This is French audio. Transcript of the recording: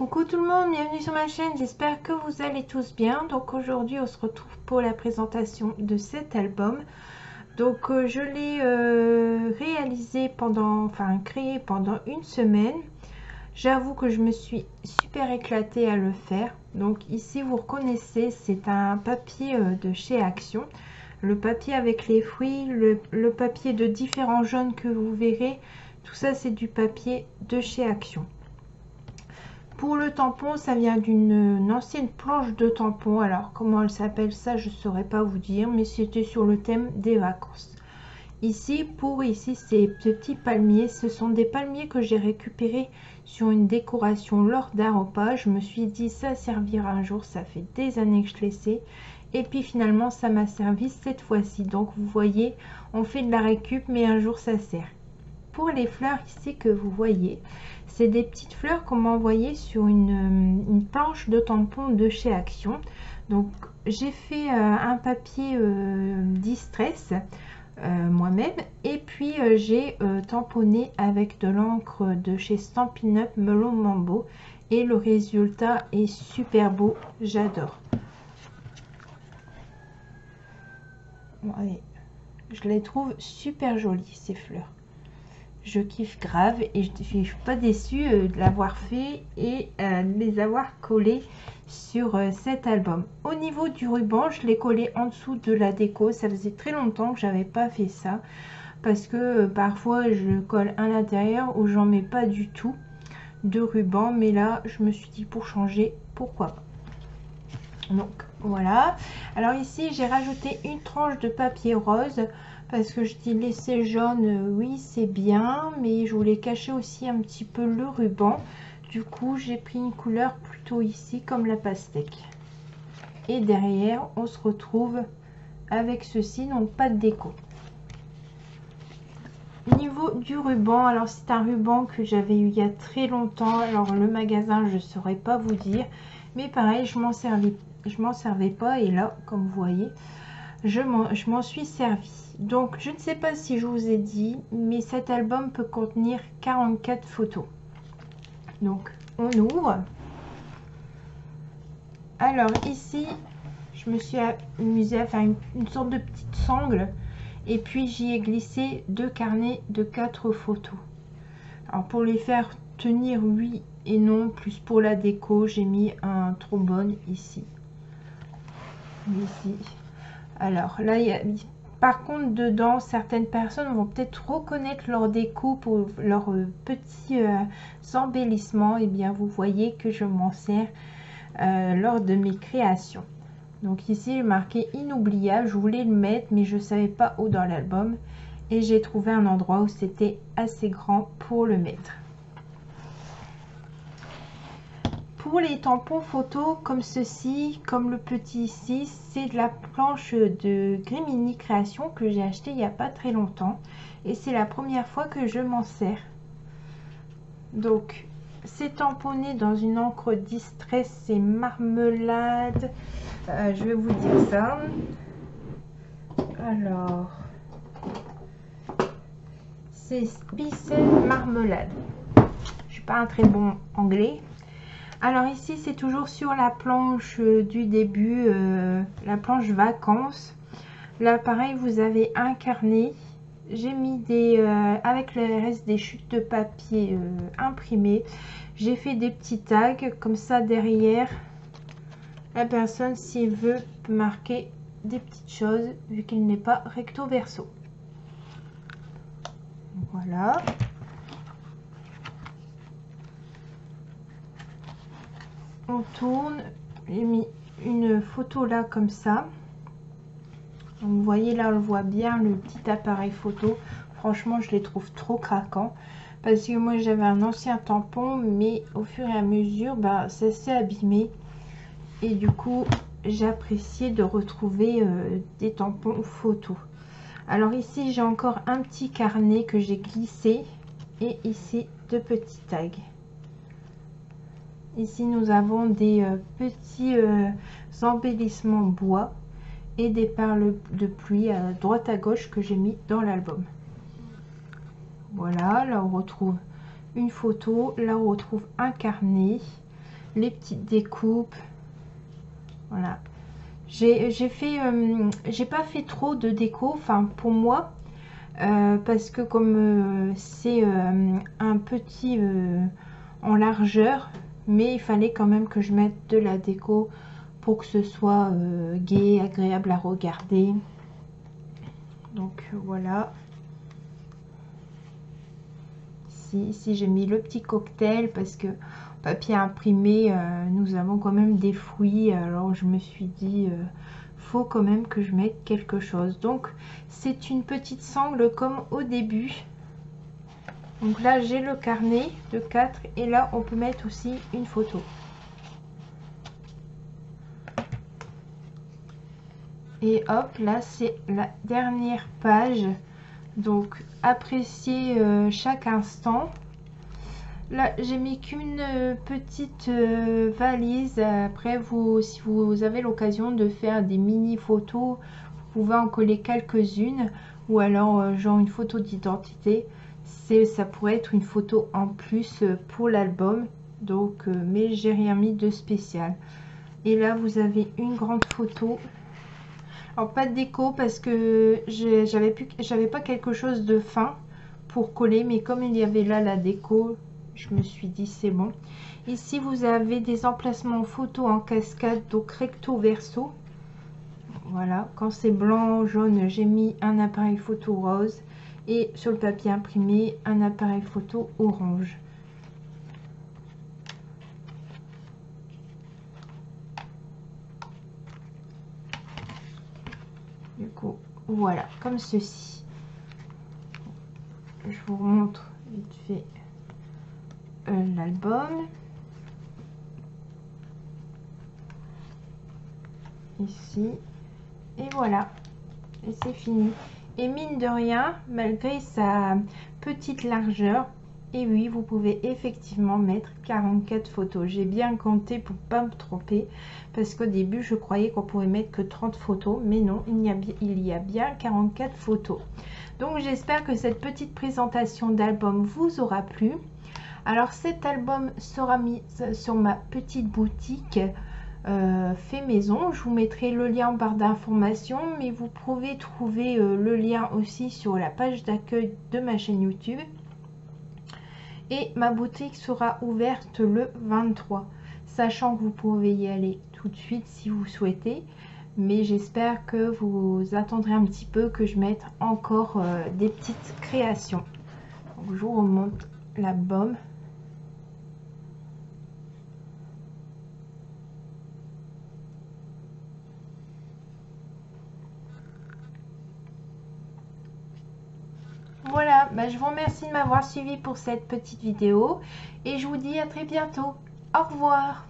Coucou tout le monde, bienvenue sur ma chaîne, j'espère que vous allez tous bien. Donc aujourd'hui on se retrouve pour la présentation de cet album. Donc je l'ai créé pendant une semaine. J'avoue que je me suis super éclatée à le faire. Donc ici vous reconnaissez, c'est un papier de chez Action. Le papier avec les fruits, le papier de différents jaunes que vous verrez, tout ça c'est du papier de chez Action. Pour le tampon, ça vient d'une ancienne planche de tampon. Alors, comment elle s'appelle ça, je ne saurais pas vous dire, mais c'était sur le thème des vacances. Ici, ces petits palmiers, ce sont des palmiers que j'ai récupérés sur une décoration lors d'un repas. Je me suis dit, ça servira un jour, ça fait des années que je les sais. Et puis finalement, ça m'a servi cette fois-ci. Donc, vous voyez, on fait de la récup, mais un jour, ça sert. Pour les fleurs ici que vous voyez, c'est des petites fleurs qu'on m'a envoyées sur une planche de tampon de chez Action. Donc j'ai fait un papier distress moi-même, et puis j'ai tamponné avec de l'encre de chez Stampin' Up Melon Mambo, et le résultat est super beau, j'adore. Ouais, je les trouve super jolies ces fleurs. Je kiffe grave et je ne suis pas déçue de l'avoir fait et de les avoir collés sur cet album. Au niveau du ruban, je l'ai collé en dessous de la déco. Ça faisait très longtemps que j'avais pas fait ça parce que parfois je colle à l'intérieur ou j'en mets pas du tout de ruban, mais là je me suis dit pour changer, pourquoi pas. Donc voilà. Alors ici j'ai rajouté une tranche de papier rose parce que je dis laisser jaune, oui c'est bien, mais je voulais cacher aussi un petit peu le ruban. Du coup j'ai pris une couleur plutôt ici comme la pastèque. Et derrière on se retrouve avec ceci, donc pas de déco. Au niveau du ruban, alors c'est un ruban que j'avais eu il y a très longtemps. Alors le magasin je ne saurais pas vous dire, mais pareil je m'en servais pas, et là comme vous voyez je m'en suis servi. Donc je ne sais pas si je vous ai dit, mais cet album peut contenir 44 photos. Donc on ouvre. Alors ici je me suis amusée à faire une sorte de petite sangle, et puis j'y ai glissé 2 carnets de 4 photos. Alors pour les faire tenir oui et non, plus pour la déco, j'ai mis un trombone ici. Alors là par contre dedans, certaines personnes vont peut-être reconnaître leur découpe ou leurs petits embellissements. Et bien vous voyez que je m'en sers lors de mes créations. Donc ici j'ai marqué inoubliable, je voulais le mettre mais je savais pas où dans l'album, et j'ai trouvé un endroit où c'était assez grand pour le mettre. Pour les tampons photos comme ceci, comme le petit ici, c'est de la planche de Grimini Création que j'ai acheté il n'y a pas très longtemps, et c'est la première fois que je m'en sers. Donc c'est tamponné dans une encre distress, c'est marmelade, je vais vous dire ça. Alors c'est Spicel marmelade. Je suis pas un très bon anglais. Alors ici c'est toujours sur la planche du début, la planche vacances. Là pareil, vous avez un carnet. J'ai mis avec le reste des chutes de papier imprimées, j'ai fait des petits tags comme ça derrière. La personne, s'il veut, peut marquer des petites choses vu qu'il n'est pas recto verso. Voilà. On tourne, j'ai mis une photo là comme ça. Donc, vous voyez là, on voit bien le petit appareil photo. Franchement je les trouve trop craquants, parce que moi j'avais un ancien tampon, mais au fur et à mesure ça s'est abîmé, et du coup j'ai apprécié de retrouver des tampons photo. Alors ici j'ai encore un petit carnet que j'ai glissé, et ici 2 petits tags. Ici nous avons des petits embellissements bois et des perles de pluie à droite à gauche que j'ai mis dans l'album. Voilà, là on retrouve une photo, là on retrouve un carnet, les petites découpes. Voilà. J'ai pas fait trop de déco, enfin pour moi, parce que comme c'est un petit en largeur, mais il fallait quand même que je mette de la déco pour que ce soit gai, agréable à regarder. Donc voilà. Ici j'ai mis le petit cocktail parce que papier imprimé, nous avons quand même des fruits, alors je me suis dit faut quand même que je mette quelque chose. Donc c'est une petite sangle comme au début. Donc là j'ai le carnet de 4 et là on peut mettre aussi une photo. Et hop, là c'est la dernière page. Donc appréciez chaque instant. Là, j'ai mis qu'une petite valise. Après, si vous avez l'occasion de faire des mini photos, vous pouvez en coller quelques-unes. Ou alors, genre une photo d'identité. Ça pourrait être une photo en plus pour l'album. Donc, mais j'ai rien mis de spécial. Et là, vous avez une grande photo. Alors, pas de déco parce que j'avais pas quelque chose de fin pour coller. Mais comme il y avait là la déco, je me suis dit c'est bon. Ici vous avez des emplacements photo en cascade, donc recto verso. Voilà, quand c'est blanc jaune, j'ai mis un appareil photo rose et sur le papier imprimé un appareil photo orange. Du coup voilà, comme ceci. Je vous montre vite fait l'album. Ici et voilà, et c'est fini. Et mine de rien, malgré sa petite largeur, et oui, vous pouvez effectivement mettre 44 photos. J'ai bien compté pour pas me tromper, parce qu'au début je croyais qu'on pouvait mettre que 30 photos, mais non, il y a bien 44 photos. Donc j'espère que cette petite présentation d'album vous aura plu. Alors cet album sera mis sur ma petite boutique fait maison. Je vous mettrai le lien en barre d'informations, mais vous pouvez trouver le lien aussi sur la page d'accueil de ma chaîne YouTube. Et ma boutique sera ouverte le 23, sachant que vous pouvez y aller tout de suite si vous souhaitez, mais j'espère que vous attendrez un petit peu que je mette encore des petites créations. Donc je vous remonte l'album. Voilà, je vous remercie de m'avoir suivi pour cette petite vidéo et je vous dis à très bientôt. Au revoir.